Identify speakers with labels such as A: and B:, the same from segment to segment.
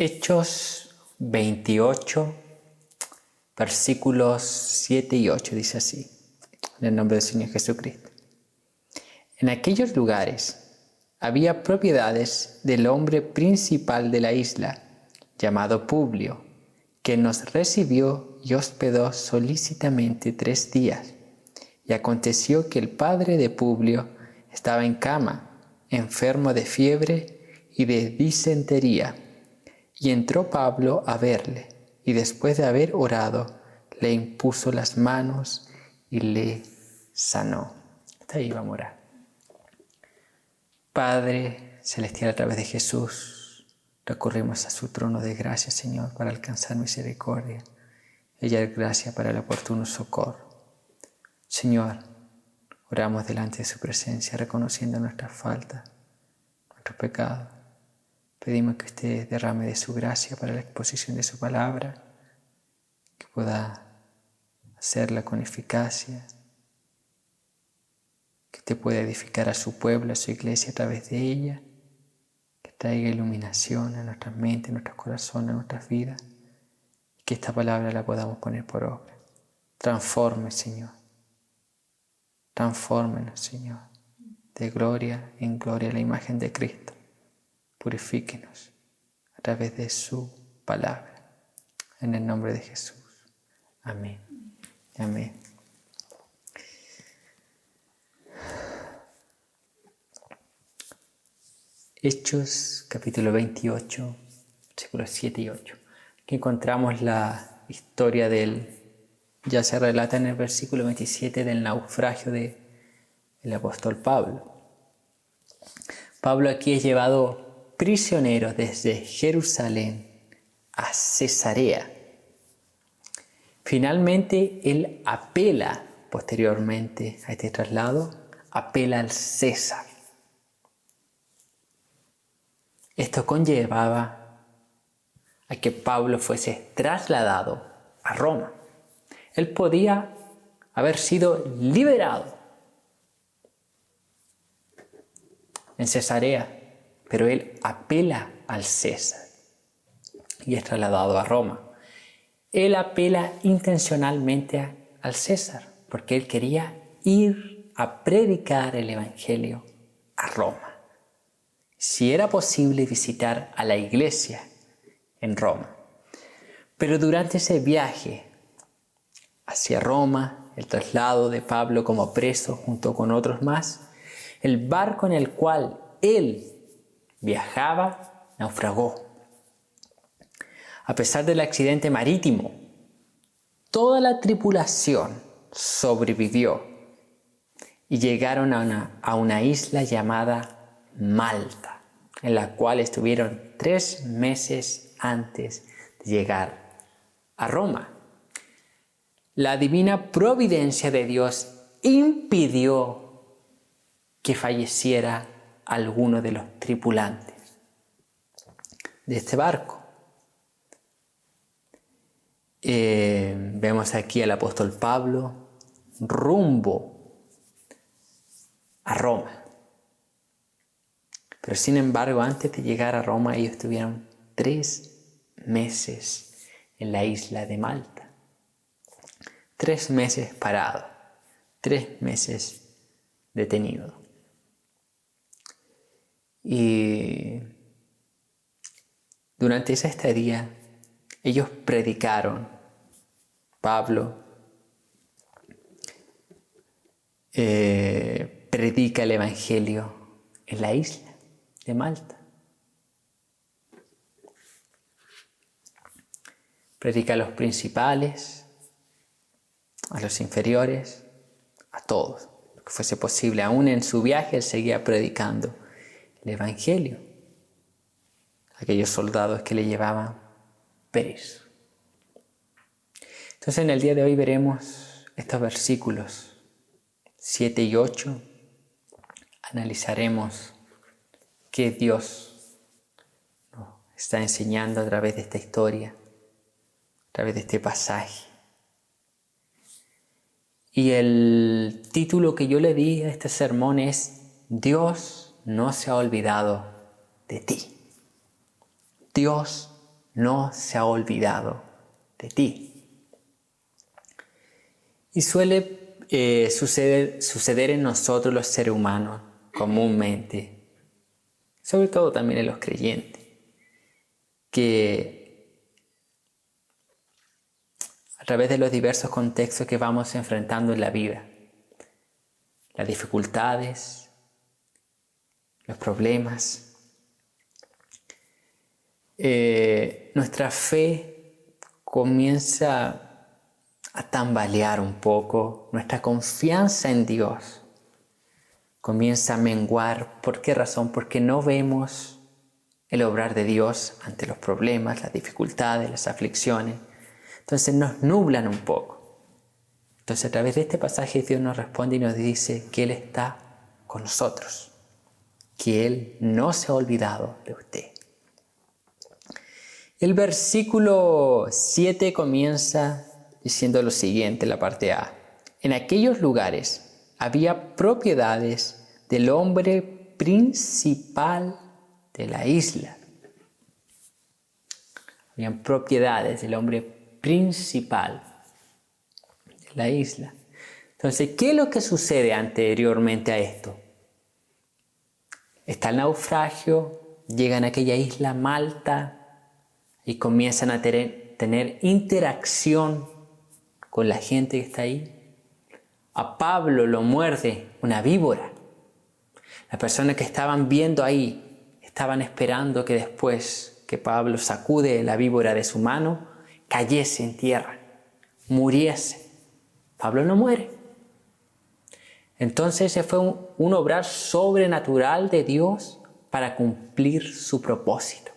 A: Hechos 28, versículos 7 y 8, dice así, en el nombre del Señor Jesucristo. En aquellos lugares había propiedades del hombre principal de la isla, llamado Publio, que nos recibió y hospedó solícitamente 3 días. Y aconteció que el padre de Publio estaba en cama, enfermo de fiebre y de disentería. Y entró Pablo a verle, y después de haber orado, le impuso las manos y le sanó. Hasta ahí vamos a orar. Padre celestial, a través de Jesús, recurrimos a su trono de gracia, Señor, para alcanzar misericordia y hallar gracia para el oportuno socorro. Señor, oramos delante de su presencia, reconociendo nuestras faltas, nuestros pecados. Pedimos que usted derrame de su gracia para la exposición de su palabra, que pueda hacerla con eficacia, que usted pueda edificar a su pueblo, a su iglesia a través de ella, que traiga iluminación a nuestras mentes, a nuestros corazones, a nuestras vidas, y que esta palabra la podamos poner por obra. Transforme, Señor. Transfórmenos, Señor, de gloria en gloria a la imagen de Cristo. Purifíquenos a través de su palabra. En el nombre de Jesús. Amén. Amén. Hechos capítulo 28, versículos 7 y 8. Aquí encontramos la historia ya se relata en el versículo 27 del naufragio del apóstol Pablo. Pablo aquí es llevado prisionero desde Jerusalén a Cesarea. Finalmente, él apela posteriormente a este traslado, apela al César. Esto conllevaba a que Pablo fuese trasladado a Roma. Él podía haber sido liberado en Cesarea, pero él apela al César y es trasladado a Roma. Él apela intencionalmente al César porque él quería ir a predicar el Evangelio a Roma. Si era posible visitar a la iglesia en Roma. Pero durante ese viaje hacia Roma, el traslado de Pablo como preso junto con otros más, el barco en el cual él viajaba naufragó. A pesar del accidente marítimo, toda la tripulación sobrevivió y llegaron a una isla llamada Malta, en la cual estuvieron 3 meses antes de llegar a Roma. La divina providencia de Dios impidió que falleciera alguno de los tripulantes de este barco. Vemos aquí al apóstol Pablo rumbo a Roma. Pero sin embargo, antes de llegar a Roma, ellos estuvieron 3 meses en la isla de Malta. 3 meses parado, 3 meses detenido. Y durante esa estadía, ellos predicaron. Pablo predica el Evangelio en la isla de Malta. Predica a los principales, a los inferiores, a todos. Lo que fuese posible. Aún en su viaje él seguía predicando el Evangelio. Aquellos soldados que le llevaban preso. Entonces en el día de hoy veremos estos versículos 7 y 8. Analizaremos qué Dios nos está enseñando a través de esta historia, a través de este pasaje. Y el título que yo le di a este sermón es Dios no se ha olvidado de ti. Dios no se ha olvidado de ti. Y suele suceder en nosotros los seres humanos comúnmente, sobre todo también en los creyentes, que a través de los diversos contextos que vamos enfrentando en la vida, las dificultades, los problemas, nuestra fe comienza a tambalear un poco, nuestra confianza en Dios comienza a menguar. ¿Por qué razón? Porque no vemos el obrar de Dios ante los problemas, las dificultades, las aflicciones. Entonces nos nublan un poco. Entonces a través de este pasaje Dios nos responde y nos dice que Él está con nosotros, que Él no se ha olvidado de usted. El versículo 7 comienza diciendo lo siguiente, la parte A. En aquellos lugares había propiedades del hombre principal de la isla. Habían propiedades del hombre principal de la isla. Entonces, ¿qué es lo que sucede anteriormente a esto? Está el naufragio, llegan a aquella isla Malta y comienzan a tener interacción con la gente que está ahí. A Pablo lo muerde una víbora. Las personas que estaban viendo ahí estaban esperando que después que Pablo sacude la víbora de su mano, cayese en tierra, muriese. Pablo no muere. Entonces ese fue un obrar sobrenatural de Dios para cumplir su propósito,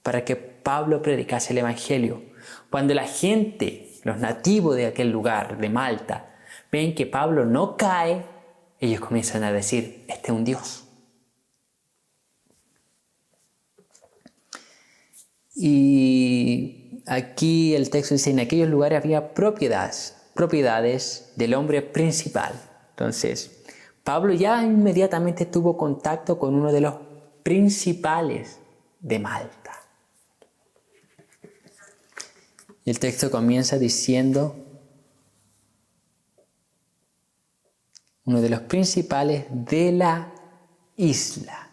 A: para que Pablo predicase el Evangelio. Cuando la gente, los nativos de aquel lugar, de Malta, ven que Pablo no cae, ellos comienzan a decir, este es un Dios. Y aquí el texto dice, en aquellos lugares había propiedades del hombre principal. Entonces, Pablo ya inmediatamente tuvo contacto con uno de los principales de Malta. Y el texto comienza diciendo, uno de los principales de la isla.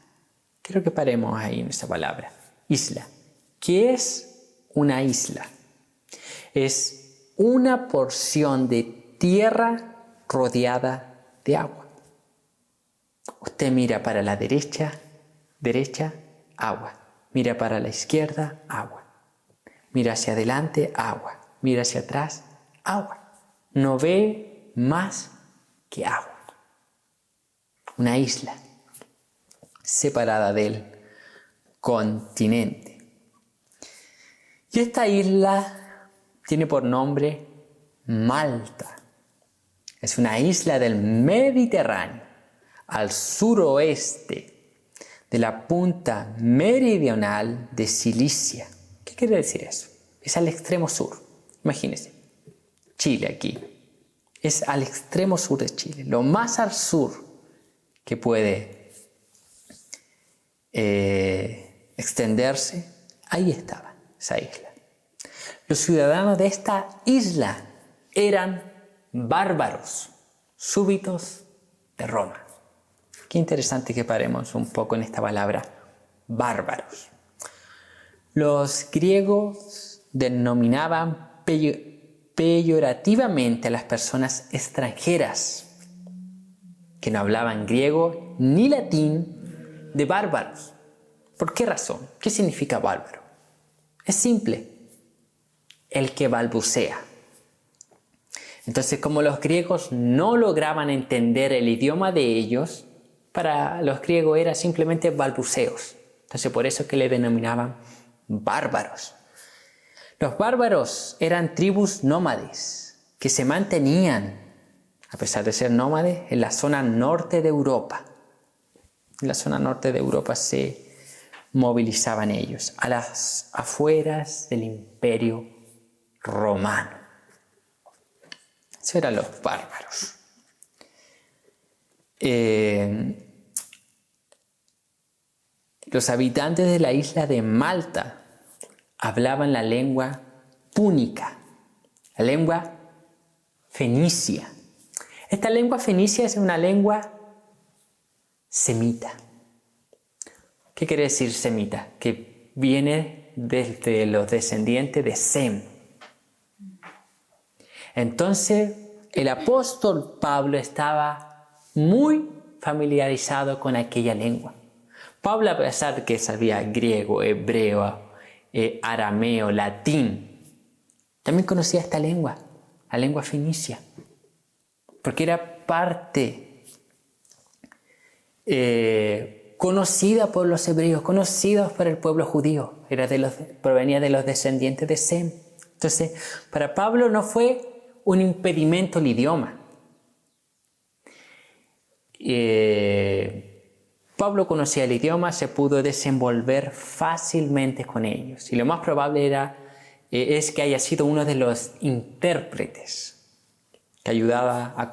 A: Quiero que paremos ahí en esa palabra, isla. ¿Qué es una isla? Es una porción de tierra rodeada de agua. Usted mira para la derecha, agua. Mira para la izquierda, agua. Mira hacia adelante, agua. Mira hacia atrás, agua. No ve más que agua. Una isla separada del continente. Y esta isla tiene por nombre Malta. Es una isla del Mediterráneo, al suroeste de la punta meridional de Cilicia. ¿Qué quiere decir eso? Es al extremo sur. Imagínense, Chile aquí. Es al extremo sur de Chile, lo más al sur que puede extenderse. Ahí estaba esa isla. Los ciudadanos de esta isla eran bárbaros, súbditos de Roma. Qué interesante que paremos un poco en esta palabra, bárbaros. Los griegos denominaban peyorativamente a las personas extranjeras que no hablaban griego ni latín de bárbaros. ¿Por qué razón? ¿Qué significa bárbaro? Es simple, el que balbucea. Entonces, como los griegos no lograban entender el idioma de ellos, para los griegos era simplemente balbuceos. Entonces, por eso es que le denominaban bárbaros. Los bárbaros eran tribus nómades que se mantenían, a pesar de ser nómades, en la zona norte de Europa. En la zona norte de Europa se movilizaban ellos, a las afueras del Imperio Romano. Esos eran los bárbaros. Los habitantes de la isla de Malta hablaban la lengua púnica, la lengua fenicia. Esta lengua fenicia es una lengua semita. ¿Qué quiere decir semita? Que viene desde los descendientes de Sem. Entonces, el apóstol Pablo estaba muy familiarizado con aquella lengua. Pablo, a pesar de que sabía griego, hebreo, arameo, latín, también conocía esta lengua, la lengua fenicia, porque era parte conocida por los hebreos, conocida por el pueblo judío, provenía de los descendientes de Sem. Entonces, para Pablo no fue un impedimento el idioma. Pablo conocía el idioma, se pudo desenvolver fácilmente con ellos. Y lo más probable es que haya sido uno de los intérpretes que ayudaba a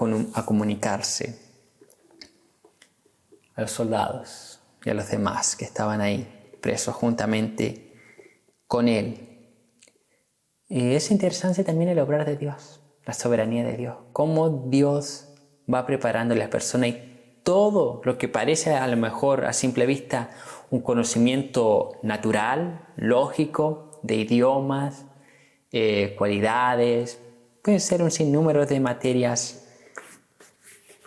A: comunicarse a los soldados y a los demás que estaban ahí presos juntamente con él. Y es interesante también el obrar de Dios, la soberanía de Dios, cómo Dios va preparando a las personas y todo lo que parece a lo mejor a simple vista un conocimiento natural, lógico, de idiomas, cualidades, pueden ser un sinnúmero de materias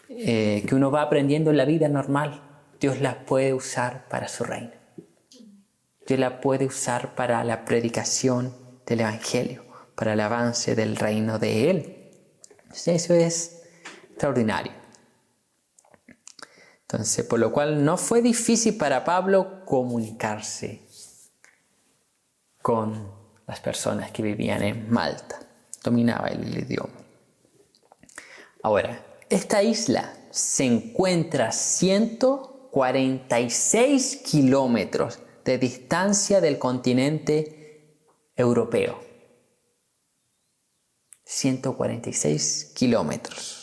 A: que uno va aprendiendo en la vida normal. Dios las puede usar para su reino. Dios las puede usar para la predicación del Evangelio, para el avance del reino de Él. Entonces, eso es extraordinario. Entonces, por lo cual no fue difícil para Pablo comunicarse con las personas que vivían en Malta. Dominaba el idioma. Ahora, esta isla se encuentra a 146 kilómetros de distancia del continente europeo. 146 kilómetros.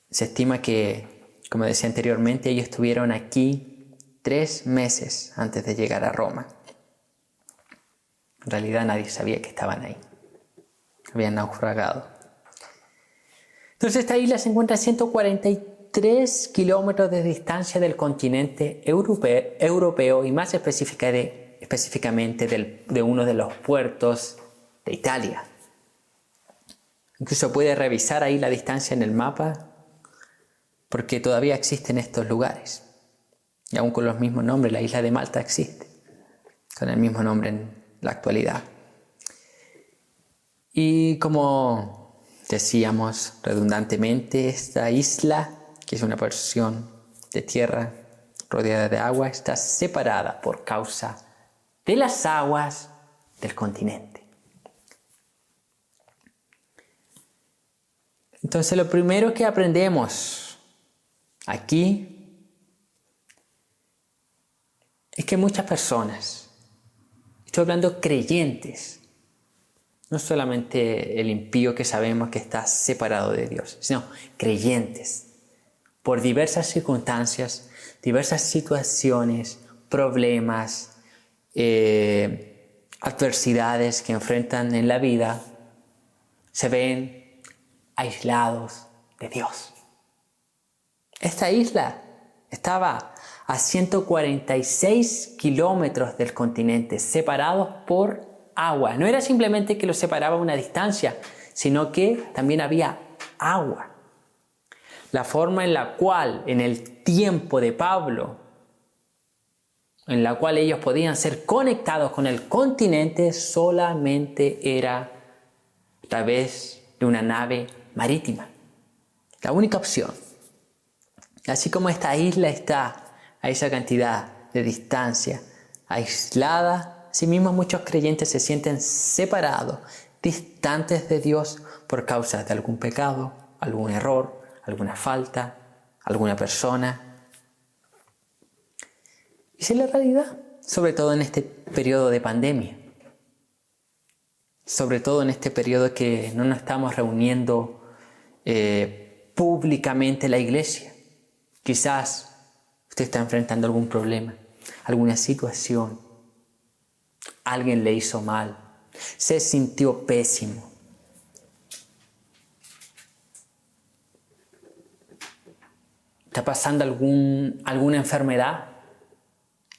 A: Se estima que, como decía anteriormente, ellos estuvieron aquí 3 meses antes de llegar a Roma. En realidad nadie sabía que estaban ahí. Habían naufragado. Entonces esta isla se encuentra a 143 kilómetros de distancia del continente europeo y más específicamente de uno de los puertos de Italia. Incluso puede revisar ahí la distancia en el mapa porque todavía existen estos lugares. Y aún con los mismos nombres, la isla de Malta existe, con el mismo nombre en la actualidad. Y como decíamos redundantemente, esta isla, que es una porción de tierra rodeada de agua, está separada por causa de las aguas del continente. Entonces, lo primero que aprendemos aquí es que muchas personas, estoy hablando creyentes, no solamente el impío que sabemos que está separado de Dios, sino creyentes, por diversas circunstancias, diversas situaciones, problemas, adversidades que enfrentan en la vida, se ven aislados de Dios. Esta isla estaba a 146 kilómetros del continente, separados por agua. No era simplemente que los separaba una distancia, sino que también había agua. La forma en la cual, en el tiempo de Pablo, en la cual ellos podían ser conectados con el continente, solamente era a través de una nave marítima. La única opción. Así como esta isla está a esa cantidad de distancia, aislada, asimismo muchos creyentes se sienten separados, distantes de Dios por causa de algún pecado, algún error, alguna falta, alguna persona. Y esa es la realidad, sobre todo en este periodo de pandemia. Sobre todo en este periodo que no nos estamos reuniendo públicamente la iglesia. Quizás usted está enfrentando algún problema. alguna situación. Alguien le hizo mal. Se sintió pésimo. Está pasando alguna enfermedad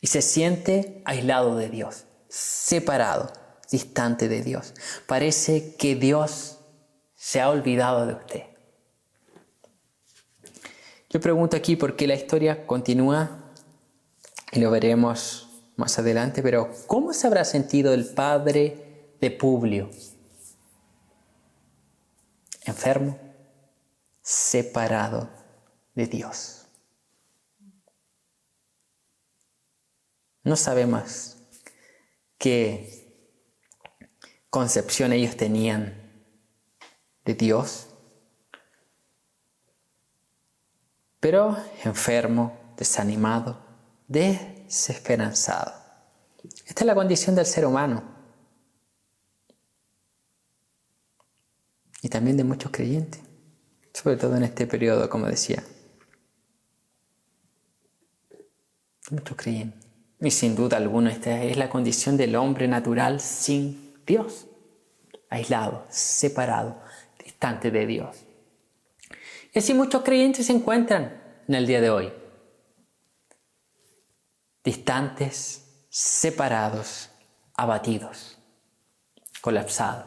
A: y se siente aislado de Dios, separado, distante de Dios. Parece que Dios se ha olvidado de usted. Yo pregunto aquí por qué la historia continúa y lo veremos más adelante, pero ¿cómo se habrá sentido el padre de Publio? Enfermo, separado de Dios. No sabemos qué concepción ellos tenían de Dios, pero enfermo, desanimado, desesperanzado. Esta es la condición del ser humano y también de muchos creyentes, sobre todo en este periodo, como decía. Muchos creyentes. Y sin duda alguna esta es la condición del hombre natural sin Dios, aislado, separado, distante de Dios. Y así muchos creyentes se encuentran en el día de hoy, distantes, separados, abatidos, colapsados,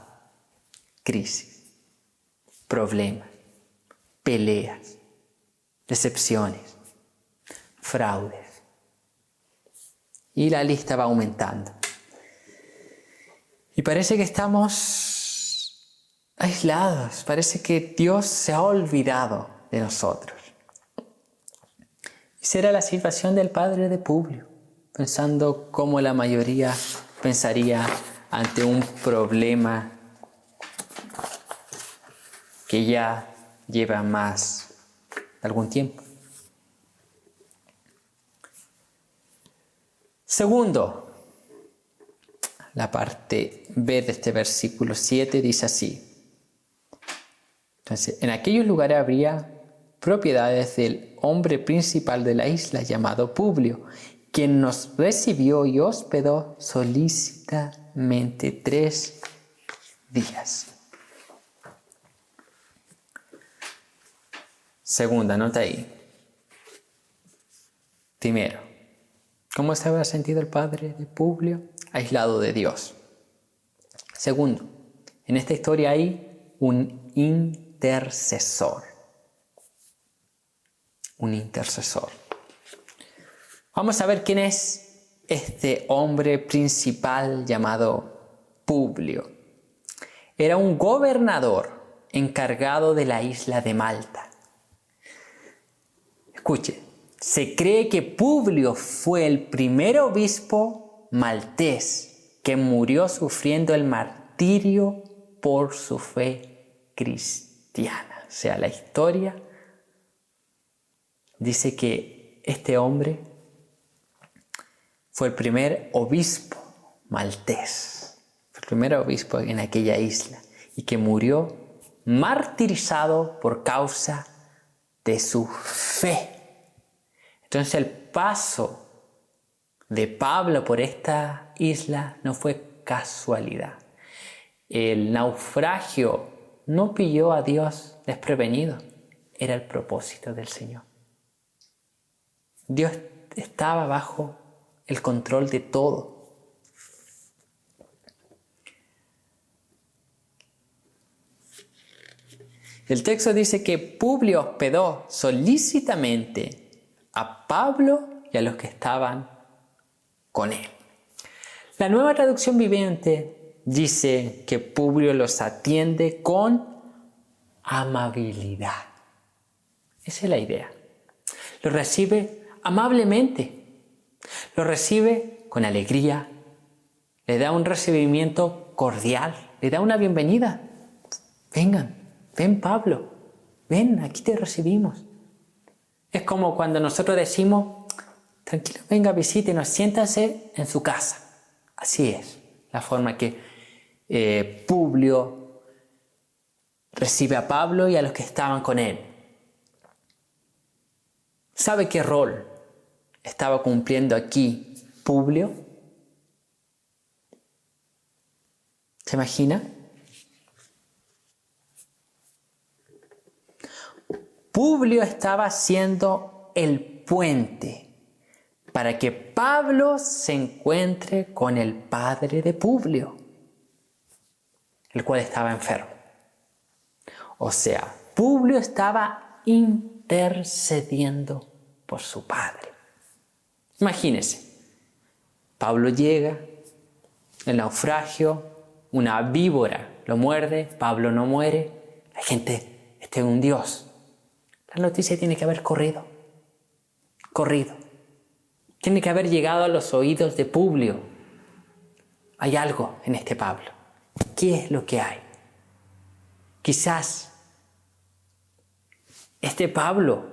A: crisis, problemas, peleas, decepciones, fraudes. Y la lista va aumentando. Y parece que estamos aislados, parece que Dios se ha olvidado de nosotros. Esa era la situación del padre de Publio, pensando como la mayoría pensaría ante un problema que ya lleva más de algún tiempo. Segundo, la parte B de este versículo 7 dice así. Entonces, en aquellos lugares habría propiedades del hombre principal de la isla llamado Publio, quien nos recibió y hospedó solícitamente 3 días. Segunda, nota ahí. Primero, ¿cómo se habrá sentido el padre de Publio? Aislado de Dios. Segundo, en esta historia hay un intercesor. Un intercesor. Vamos a ver quién es este hombre principal llamado Publio. Era un gobernador encargado de la isla de Malta. Escuche. Se cree que Publio fue el primer obispo maltés que murió sufriendo el martirio por su fe cristiana. O sea, la historia dice que este hombre fue el primer obispo maltés, fue el primer obispo en aquella isla y que murió martirizado por causa de su fe. Entonces el paso de Pablo por esta isla no fue casualidad. El naufragio no pilló a Dios desprevenido. Era el propósito del Señor. Dios estaba bajo el control de todo. El texto dice que Publio hospedó solícitamente a Pablo y a los que estaban con él. La Nueva Traducción Viviente dice que Publio los atiende con amabilidad. Esa es la idea. Los recibe amablemente, los recibe con alegría, le da un recibimiento cordial, le da una bienvenida. Ven Pablo, ven, aquí te recibimos. Es como cuando nosotros decimos, tranquilo, venga, visítenos, siéntase en su casa. Así es la forma que Publio recibe a Pablo y a los que estaban con él. ¿Sabe qué rol estaba cumpliendo aquí Publio. ¿Se imagina? Publio estaba siendo el puente para que Pablo se encuentre con el padre de Publio, el cual estaba enfermo. O sea, Publio estaba intercediendo por su padre. Imagínense, Pablo llega, el naufragio, una víbora lo muerde, Pablo no muere, la gente, este es un Dios. La noticia tiene que haber corrido. Tiene que haber llegado a los oídos de Publio. Hay algo en este Pablo. ¿Qué es lo que hay? Quizás este Pablo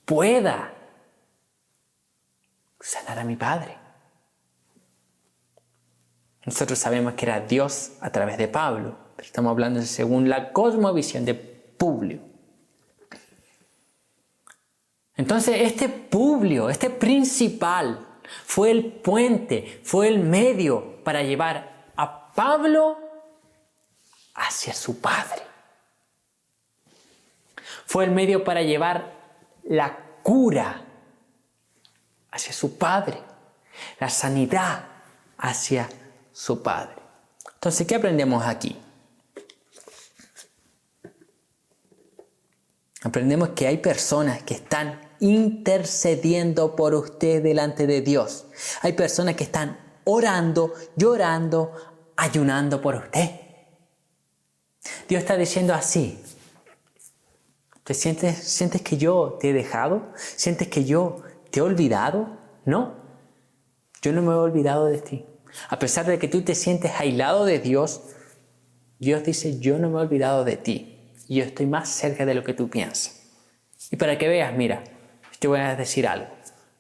A: pueda sanar a mi padre. Nosotros sabemos que era Dios a través de Pablo, pero estamos hablando según la cosmovisión de Publio. Entonces este Publio, este principal, fue el puente, fue el medio para llevar a Pablo hacia su padre. Fue el medio para llevar la cura hacia su padre, la sanidad hacia su padre. Entonces, ¿qué aprendemos aquí? Aprendemos que hay personas que están intercediendo por usted delante de Dios. Hay personas que están orando, llorando, ayunando por usted. Dios está diciendo así: ¿te sientes que yo te he dejado? ¿Sientes que yo te he olvidado? No, yo no me he olvidado de ti. A pesar de que tú te sientes aislado de Dios, Dios dice: yo no me he olvidado de ti. Yo estoy más cerca de lo que tú piensas. Y para que veas, mira, te voy a decir algo.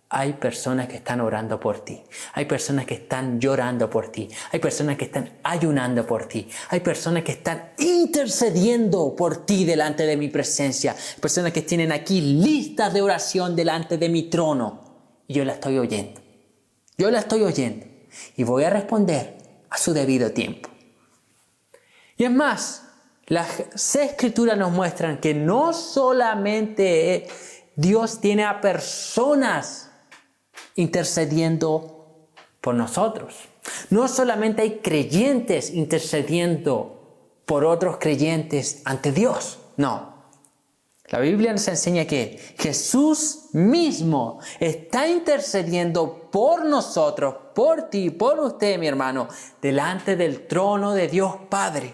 A: Hay personas que están orando por ti. Hay personas que están llorando por ti. Hay personas que están ayunando por ti. Hay personas que están intercediendo por ti delante de mi presencia. Personas que tienen aquí listas de oración delante de mi trono. Y yo la estoy oyendo. Yo la estoy oyendo. Y voy a responder a su debido tiempo. Y es más, las Escrituras nos muestran que no solamente Dios tiene a personas intercediendo por nosotros. No solamente hay creyentes intercediendo por otros creyentes ante Dios. No. La Biblia nos enseña que Jesús mismo está intercediendo por nosotros, por ti, por usted, mi hermano, delante del trono de Dios Padre.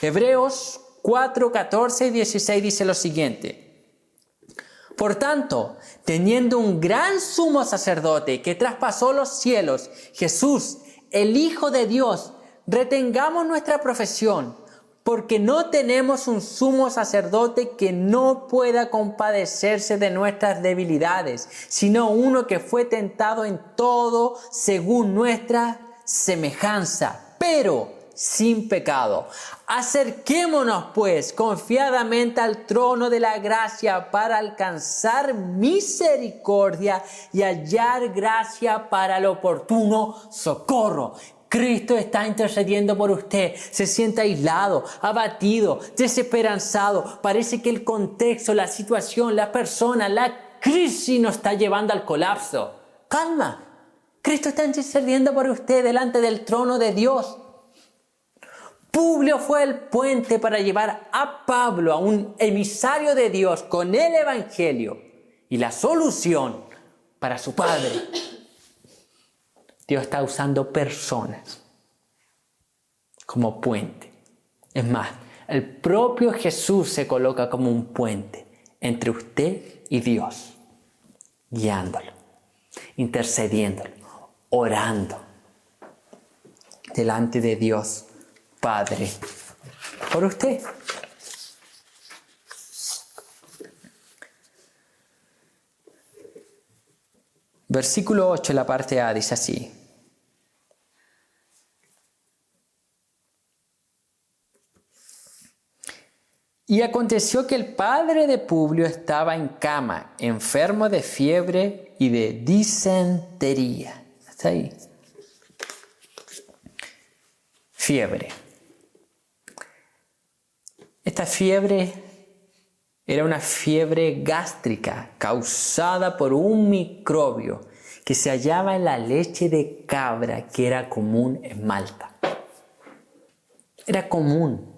A: Hebreos 4, 14 y 16 dice lo siguiente: por tanto, teniendo un gran sumo sacerdote que traspasó los cielos, Jesús, el Hijo de Dios, retengamos nuestra profesión, porque no tenemos un sumo sacerdote que no pueda compadecerse de nuestras debilidades, sino uno que fue tentado en todo según nuestra semejanza, pero sin pecado. Acerquémonos pues confiadamente al trono de la gracia para alcanzar misericordia y hallar gracia para el oportuno socorro. Cristo está intercediendo por usted. Se siente aislado, abatido, desesperanzado. Parece que el contexto, la situación, la persona, la crisis nos está llevando al colapso. Calma. Cristo está intercediendo por usted delante del trono de Dios. Publio fue el puente para llevar a Pablo, a un emisario de Dios, con el Evangelio y la solución para su padre. Dios está usando personas como puente. Es más, el propio Jesús se coloca como un puente entre usted y Dios, guiándolo, intercediéndolo, orando delante de Dios Padre por usted. Versículo 8, la parte A, dice así: Y aconteció que el padre de Publio estaba en cama, enfermo de fiebre y de disentería. Hasta ahí. Fiebre. Esta fiebre era una fiebre gástrica causada por un microbio que se hallaba en la leche de cabra que era común en Malta. Era común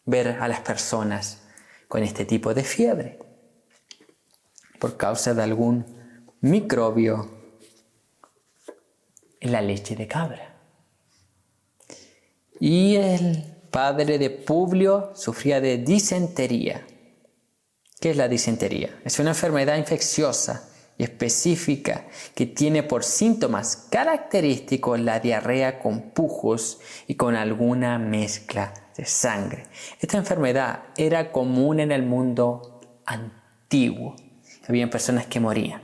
A: ver a las personas con este tipo de fiebre por causa de algún microbio en la leche de cabra. Y el padre de Publio sufría de disentería. ¿Qué es la disentería? Es una enfermedad infecciosa y específica que tiene por síntomas característicos la diarrea con pujos y con alguna mezcla de sangre. Esta enfermedad era común en el mundo antiguo. Había personas que morían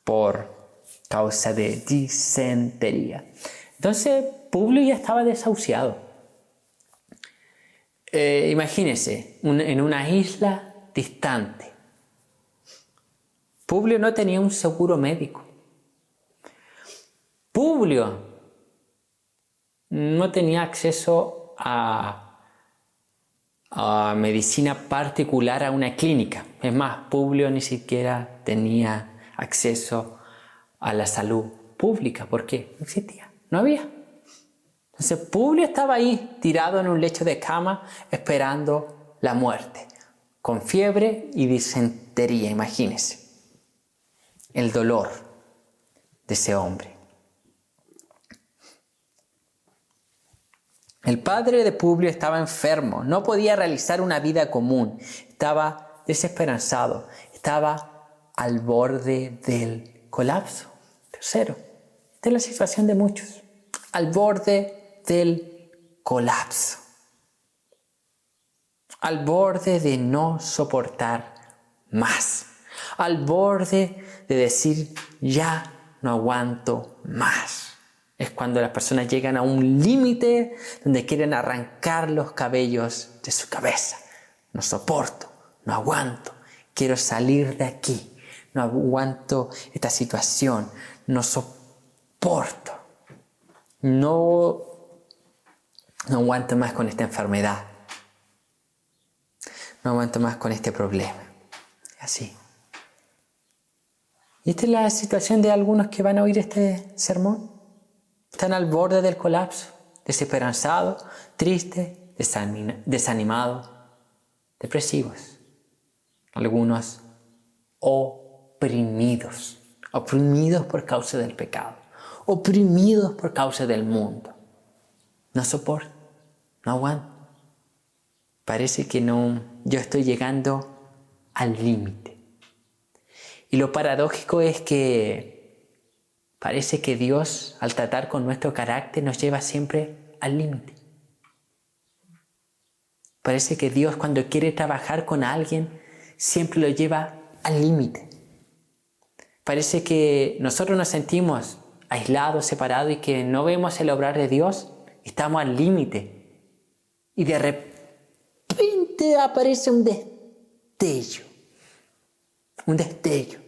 A: por causa de disentería. Entonces, Publio ya estaba desahuciado. Imagínense, en una isla distante. Publio no tenía un seguro médico. Publio no tenía acceso a medicina particular, a una clínica. Es más, Publio ni siquiera tenía acceso a la salud pública. ¿Por qué? No existía, no había. Entonces Publio estaba ahí tirado en un lecho de cama esperando la muerte, con fiebre y disentería, imagínense el dolor de ese hombre. El padre de Publio estaba enfermo, no podía realizar una vida común, estaba desesperanzado, estaba al borde del colapso. Tercero, esta es la situación de muchos, al borde del colapso, al borde de no soportar más, al borde de decir ya no aguanto más. Es cuando las personas llegan a un límite donde quieren arrancar los cabellos de su cabeza. No soporto, no aguanto, quiero salir de aquí, no aguanto esta situación, no soporto, no aguanto más con esta enfermedad, no aguanto más con este problema. Así. Y esta es la situación de algunos que van a oír este sermón. Están al borde del colapso, desesperanzados, tristes, desanimados, depresivos. Algunos oprimidos por causa del pecado, oprimidos por causa del mundo. No soporto, no aguanto. Parece que yo estoy llegando al límite. Y lo paradójico es que parece que Dios, al tratar con nuestro carácter, nos lleva siempre al límite. Parece que Dios, cuando quiere trabajar con alguien, siempre lo lleva al límite. Parece que nosotros nos sentimos aislados, separados y que no vemos el obrar de Dios. Estamos al límite. Y de repente aparece un destello. Un destello.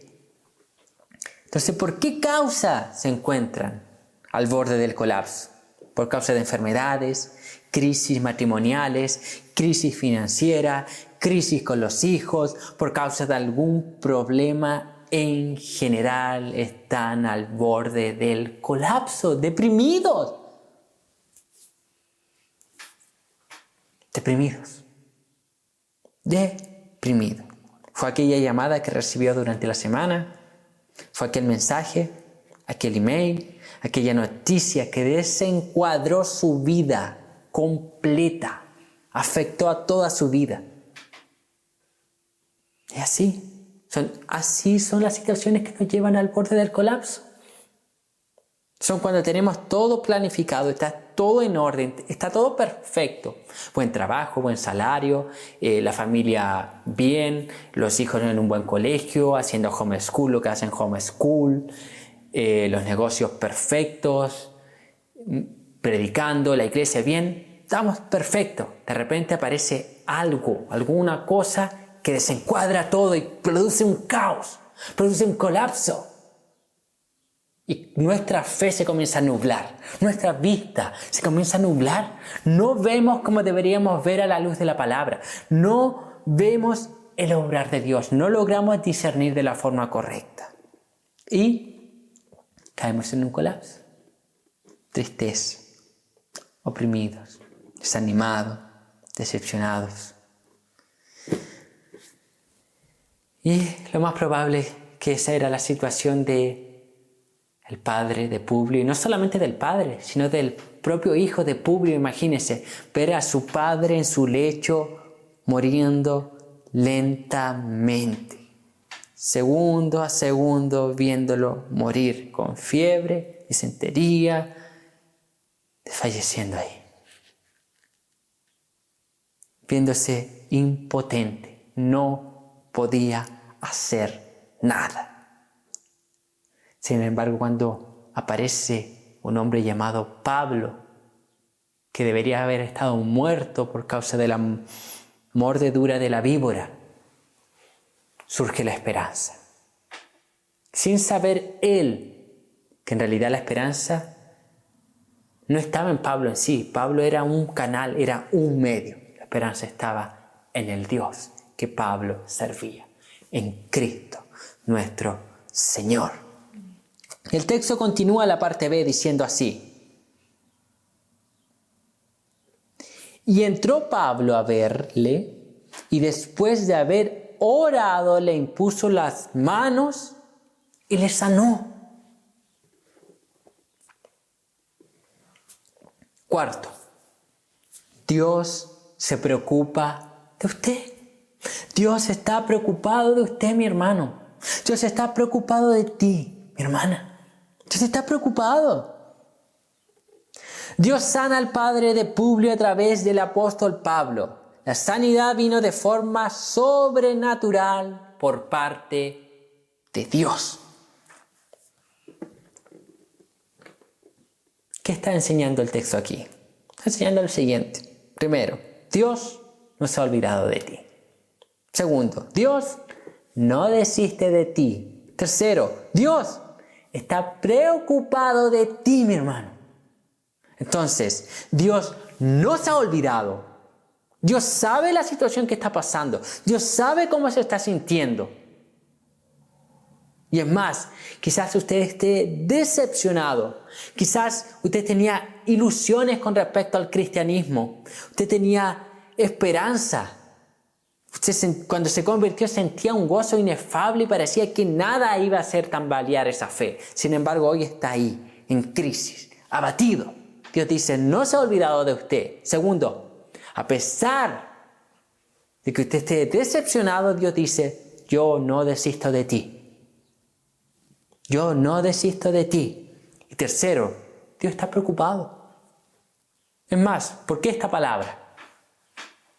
A: Entonces, ¿por qué causa se encuentran al borde del colapso? Por causa de enfermedades, crisis matrimoniales, crisis financiera, crisis con los hijos, por causa de algún problema en general, están al borde del colapso, deprimidos. Deprimidos. Fue aquella llamada que recibió durante la semana. Fue aquel mensaje, aquel email, aquella noticia que desencuadró su vida completa, afectó a toda su vida. Y así son las situaciones que nos llevan al borde del colapso. Son cuando tenemos todo planificado, está todo en orden, está todo perfecto. Buen trabajo, buen salario, la familia bien, los hijos en un buen colegio, haciendo homeschool, lo que hacen homeschool, los negocios perfectos, predicando, la iglesia bien. estamos perfectos. De repente aparece algo, alguna cosa que desencuadra todo y produce un caos, produce un colapso. Y nuestra fe se comienza a nublar, nuestra vista se comienza a nublar. No vemos como deberíamos ver a la luz de la palabra. No vemos el obrar de Dios, no logramos discernir de la forma correcta. Y caemos en un colapso, tristeza, oprimidos, desanimados, decepcionados. Y lo más probable es que esa era la situación del padre de Publio, y no solamente del padre, sino del propio hijo de Publio. Imagínense, ver a su padre en su lecho muriendo lentamente, segundo a segundo, viéndolo morir con fiebre, disentería, falleciendo ahí, viéndose impotente, no podía hacer nada. Sin embargo, cuando aparece un hombre llamado Pablo, que debería haber estado muerto por causa de la mordedura de la víbora, surge la esperanza. Sin saber él que en realidad la esperanza no estaba en Pablo en sí. Pablo era un canal, era un medio. La esperanza estaba en el Dios que Pablo servía, en Cristo, nuestro Señor. El texto continúa la parte B diciendo así: y entró Pablo a verle, y después de haber orado le impuso las manos y le sanó. Cuarto, Dios se preocupa de usted. Dios está preocupado de usted, mi hermano. Dios está preocupado de ti, mi hermana. Dios está preocupado. Dios sana al padre de Publio a través del apóstol Pablo. La sanidad vino de forma sobrenatural por parte de Dios. ¿Qué está enseñando el texto aquí? Está enseñando lo siguiente. Primero, Dios no se ha olvidado de ti. Segundo, Dios no desiste de ti. Tercero, Dios está preocupado de ti, mi hermano. Entonces, Dios no se ha olvidado. Dios sabe la situación que está pasando. Dios sabe cómo se está sintiendo. Y es más, quizás usted esté decepcionado. Quizás usted tenía ilusiones con respecto al cristianismo. Usted tenía esperanza. Usted cuando se convirtió sentía un gozo inefable y parecía que nada iba a hacer tambalear esa fe. Sin embargo, hoy está ahí, en crisis, abatido. Dios dice, no se ha olvidado de usted. Segundo, a pesar de que usted esté decepcionado, Dios dice, yo no desisto de ti. Yo no desisto de ti. Y tercero, Dios está preocupado. Es más, ¿por qué esta palabra?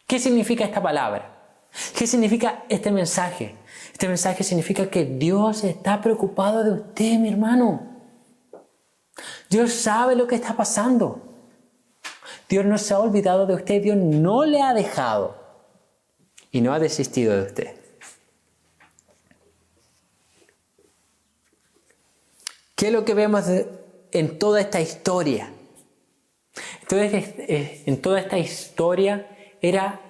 A: ¿Qué significa esta palabra? ¿Qué significa este mensaje? Este mensaje significa que Dios está preocupado de usted, mi hermano. Dios sabe lo que está pasando. Dios no se ha olvidado de usted. Dios no le ha dejado y no ha desistido de usted. ¿Qué es lo que vemos en toda esta historia? En toda esta historia era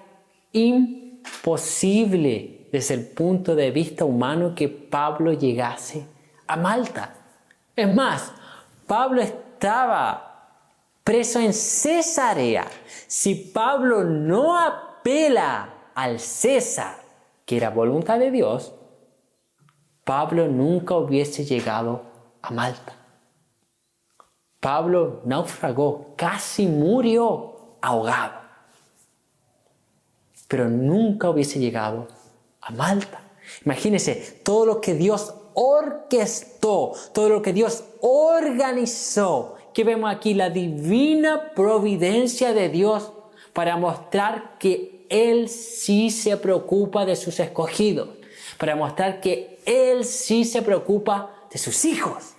A: imposible desde el punto de vista humano que Pablo llegase a Malta. Es más, Pablo estaba preso en Cesarea. Si Pablo no apela al César, que era voluntad de Dios, Pablo nunca hubiese llegado a Malta. Pablo naufragó, casi murió ahogado, pero nunca hubiese llegado a Malta. Imagínense todo lo que Dios orquestó, todo lo que Dios organizó. Que vemos aquí la divina providencia de Dios para mostrar que Él sí se preocupa de sus escogidos, para mostrar que Él sí se preocupa de sus hijos,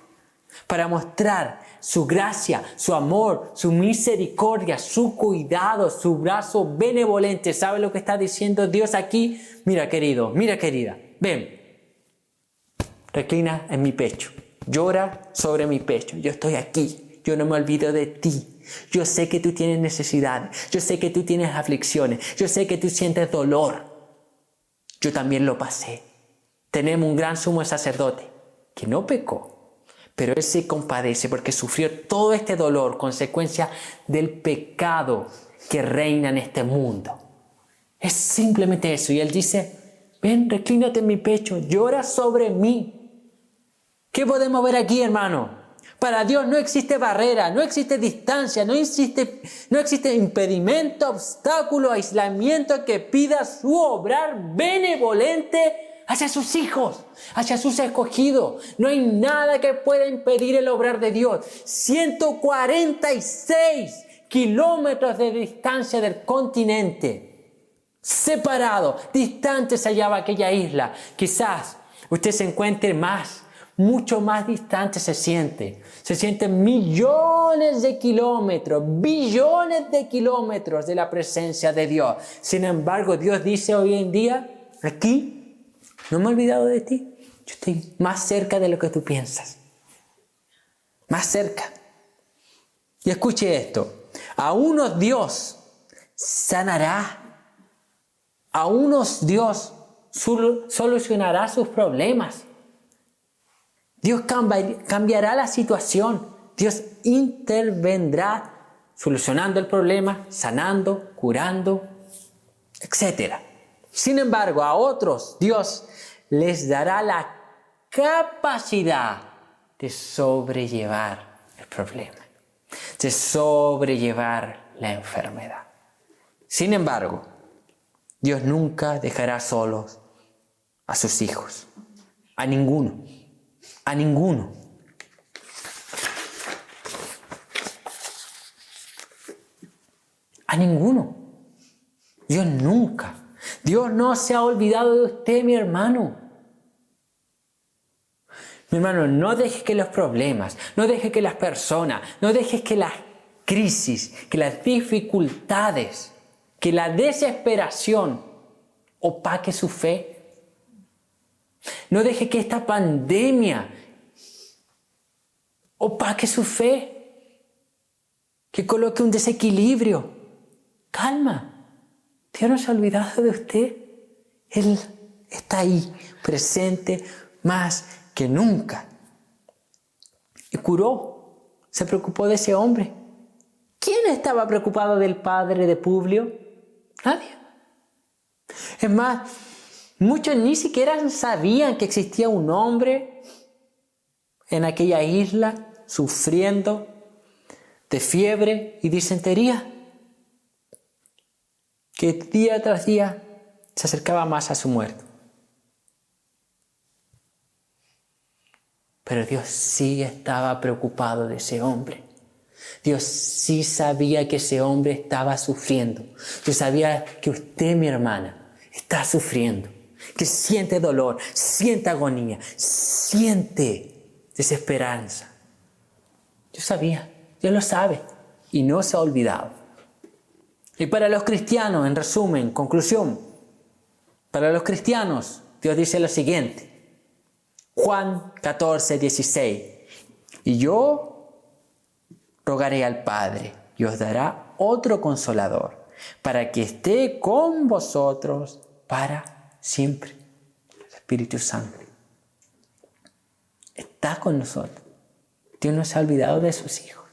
A: para mostrar su gracia, su amor, su misericordia, su cuidado, su brazo benevolente. ¿Sabe lo que está diciendo Dios aquí? Mira, querido, mira, querida, ven. Reclina en mi pecho, llora sobre mi pecho. Yo estoy aquí, yo no me olvido de ti. Yo sé que tú tienes necesidades, yo sé que tú tienes aflicciones, yo sé que tú sientes dolor. Yo también lo pasé. Tenemos un gran sumo sacerdote que no pecó, pero Él se compadece porque sufrió todo este dolor, consecuencia del pecado que reina en este mundo. Es simplemente eso. Y Él dice, ven, reclínate en mi pecho, llora sobre mí. ¿Qué podemos ver aquí, hermano? Para Dios no existe barrera, no existe distancia, no existe impedimento, obstáculo, aislamiento que pida su obrar benevolente hacia sus hijos, hacia sus escogidos. No hay nada que pueda impedir el obrar de Dios. 146 kilómetros de distancia del continente, separado, distante se hallaba aquella isla. Quizás usted se encuentre mucho más distante se siente millones de kilómetros, billones de kilómetros de la presencia de Dios. Sin embargo, Dios dice hoy en día, aquí, no me he olvidado de ti. Yo estoy más cerca de lo que tú piensas. Más cerca. Y escuche esto. A unos Dios sanará. A unos Dios solucionará sus problemas. Dios cambiará la situación. Dios intervendrá solucionando el problema, sanando, curando, etc. Sin embargo, a otros Dios les dará la capacidad de sobrellevar el problema, de sobrellevar la enfermedad. Sin embargo, Dios nunca dejará solos a sus hijos, a ninguno. A ninguno. A ninguno. Dios nunca. Dios no se ha olvidado de usted, mi hermano. Mi hermano, no dejes que los problemas, no dejes que las personas, no dejes que las crisis, que las dificultades, que la desesperación opaque su fe. No deje que esta pandemia opaque su fe, que coloque un desequilibrio. Calma, Dios no se ha olvidado de usted. Él está ahí, presente más que nunca. Y curó, se preocupó de ese hombre. ¿Quién estaba preocupado del padre de Publio? Nadie. Es más, muchos ni siquiera sabían que existía un hombre en aquella isla sufriendo de fiebre y disentería, que día tras día se acercaba más a su muerte. Pero Dios sí estaba preocupado de ese hombre. Dios sí sabía que ese hombre estaba sufriendo. Dios sabía que usted, mi hermana, está sufriendo, que siente dolor, siente agonía, siente desesperanza. Dios sabía, Dios lo sabe y no se ha olvidado. Y para los cristianos, en resumen, conclusión, para los cristianos, Dios dice lo siguiente. Juan 14, 16. Y yo rogaré al Padre y os dará otro consolador para que esté con vosotros para siempre. El Espíritu Santo está con nosotros. Dios no se ha olvidado de sus hijos.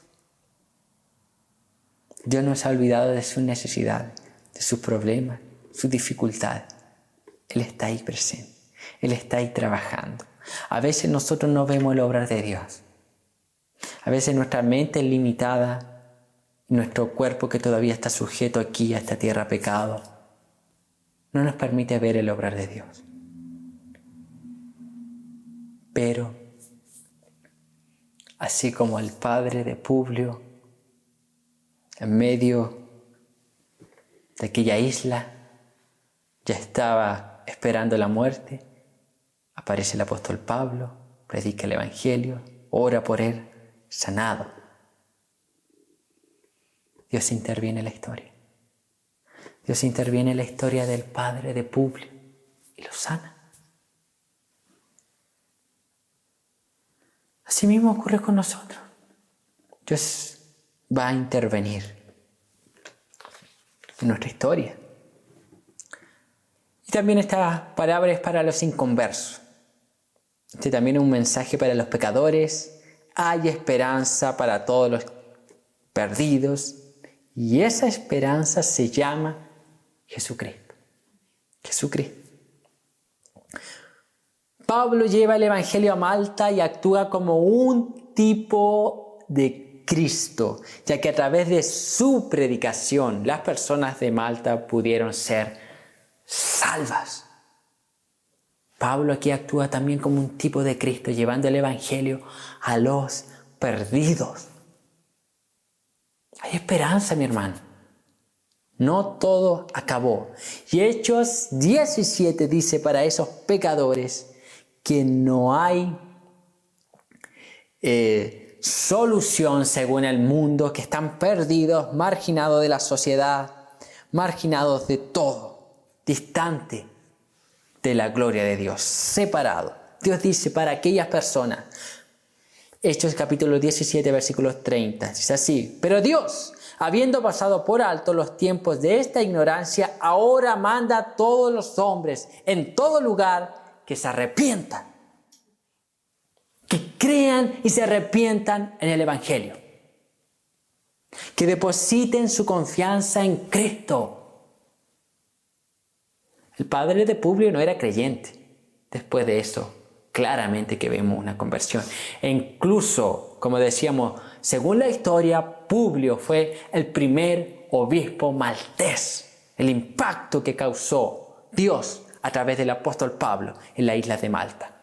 A: Dios no se ha olvidado de sus necesidades, de sus problemas, sus dificultades. Él está ahí presente. Él está ahí trabajando. A veces nosotros no vemos el obrar de Dios. A veces nuestra mente es limitada, nuestro cuerpo que todavía está sujeto aquí a esta tierra pecado, no nos permite ver el obrar de Dios. Pero, así como el padre de Publio, en medio de aquella isla, ya estaba esperando la muerte, aparece el apóstol Pablo, predica el Evangelio, ora por él sanado. Dios interviene en la historia. Dios interviene en la historia del padre de Publio y lo sana. Así mismo ocurre con nosotros. Dios va a intervenir en nuestra historia. Y también esta palabra es para los inconversos. Este también es un mensaje para los pecadores. Hay esperanza para todos los perdidos. Y esa esperanza se llama Jesucristo. Jesucristo. Pablo lleva el Evangelio a Malta y actúa como un tipo de Cristo, ya que a través de su predicación las personas de Malta pudieron ser salvas. Pablo aquí actúa también como un tipo de Cristo, llevando el Evangelio a los perdidos. Hay esperanza, mi hermano. No todo acabó. Y Hechos 17 dice para esos pecadores que no hay solución según el mundo, que están perdidos, marginados de la sociedad, marginados de todo, distantes de la gloria de Dios, separados. Dios dice para aquellas personas, Hechos capítulo 17, versículos 30, dice así: pero Dios, habiendo pasado por alto los tiempos de esta ignorancia, ahora manda a todos los hombres en todo lugar que se arrepientan, que crean y se arrepientan en el Evangelio, que depositen su confianza en Cristo. El padre de Publio no era creyente. Después de eso, claramente que vemos una conversión. E incluso, como decíamos, según la historia, Publio fue el primer obispo maltés. El impacto que causó Dios a través del apóstol Pablo en la isla de Malta.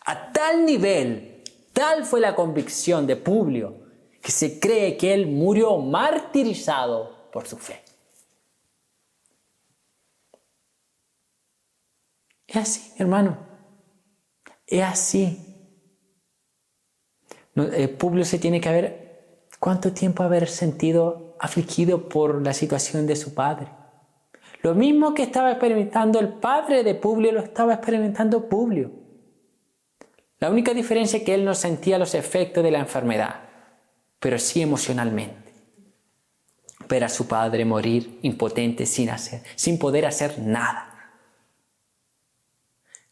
A: A tal nivel, tal fue la convicción de Publio, que se cree que él murió martirizado por su fe. Es así, hermano. Es así. Publio se tiene que haber, ¿cuánto tiempo haber sentido afligido por la situación de su padre? Lo mismo que estaba experimentando el padre de Publio, lo estaba experimentando Publio. La única diferencia es que él no sentía los efectos de la enfermedad, pero sí emocionalmente. Ver a su padre morir impotente sin poder hacer nada.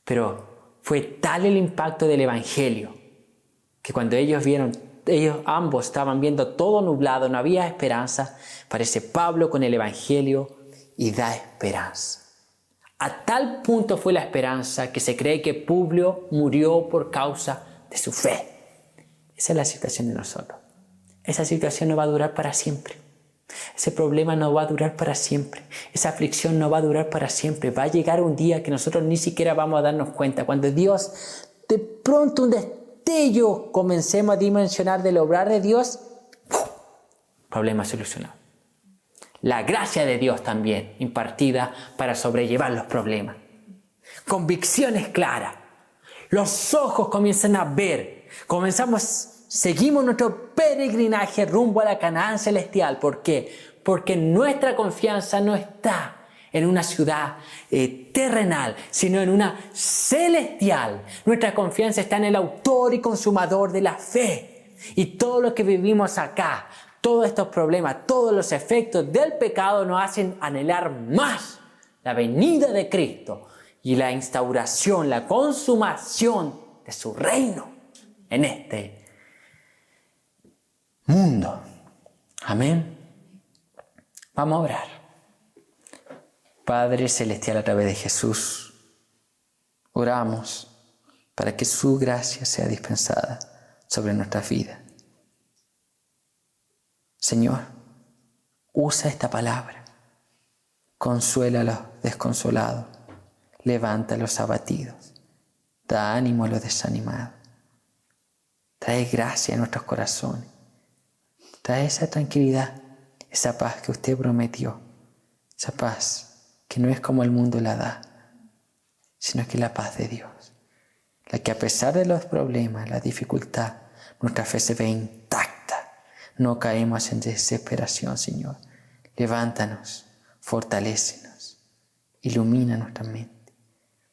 A: Pero fue tal el impacto del Evangelio que cuando ellos ambos estaban viendo todo nublado, no había esperanza, aparece Pablo con el Evangelio y da esperanza. A tal punto fue la esperanza que se cree que Publio murió por causa de su fe. Esa es la situación de nosotros. Esa situación no va a durar para siempre. Ese problema no va a durar para siempre. Esa aflicción no va a durar para siempre. Va a llegar un día que nosotros ni siquiera vamos a darnos cuenta. Cuando Dios, de pronto un destello, comencemos a dimensionar del obrar de Dios, problema solucionado. La gracia de Dios también impartida para sobrellevar los problemas. Convicciones claras. Los ojos comienzan a ver. Seguimos nuestro peregrinaje rumbo a la Canaán celestial. ¿Por qué? Porque nuestra confianza no está en una ciudad terrenal, sino en una celestial. Nuestra confianza está en el autor y consumador de la fe. Y todo lo que vivimos acá, todos estos problemas, todos los efectos del pecado nos hacen anhelar más la venida de Cristo y la instauración, la consumación de su reino en este mundo. Amén. Vamos a orar. Padre Celestial, a través de Jesús, oramos para que su gracia sea dispensada sobre nuestras vidas. Señor, usa esta palabra. Consuela a los desconsolados. Levanta a los abatidos. Da ánimo a los desanimados. Trae gracia a nuestros corazones. Trae esa tranquilidad, esa paz que usted prometió. Esa paz que no es como el mundo la da, sino que es la paz de Dios. La que a pesar de los problemas, la dificultad, nuestra fe se ve intacta. No caemos en desesperación, Señor. Levántanos, fortalécenos, ilumina nuestra mente.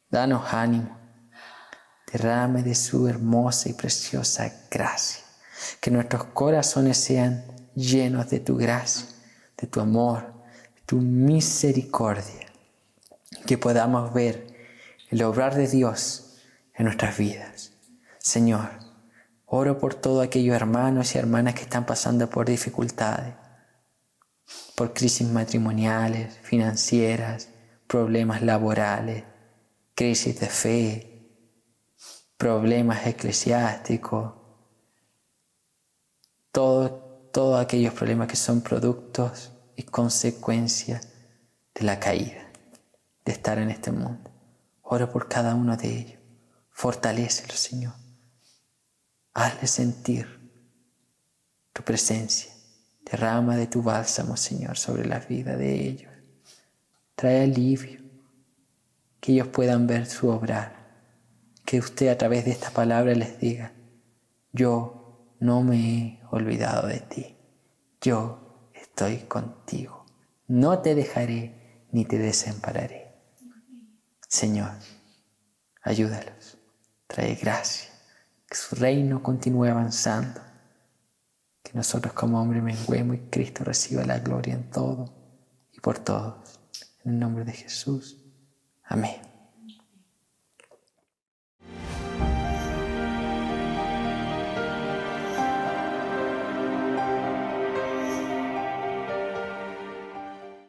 A: Danos ánimo. Derrame de su hermosa y preciosa gracia. Que nuestros corazones sean llenos de tu gracia, de tu amor, de tu misericordia. Que podamos ver el obrar de Dios en nuestras vidas. Señor, oro por todos aquellos hermanos y hermanas que están pasando por dificultades, por crisis matrimoniales, financieras, problemas laborales, crisis de fe, problemas eclesiásticos, todos aquellos problemas que son productos y consecuencias de la caída, de estar en este mundo. Oro por cada uno de ellos. Fortalécelo, Señor. Hazle sentir tu presencia. Derrama de tu bálsamo, Señor, sobre la vida de ellos. Trae alivio. Que ellos puedan ver su obrar. Que usted a través de esta palabra les diga: yo no me he olvidado de ti. Yo estoy contigo. No te dejaré ni te desampararé. Señor, ayúdalos. Trae gracia. Que su reino continúe avanzando. Que nosotros como hombres menguemos y Cristo reciba la gloria en todo y por todos. En el nombre de Jesús. Amén.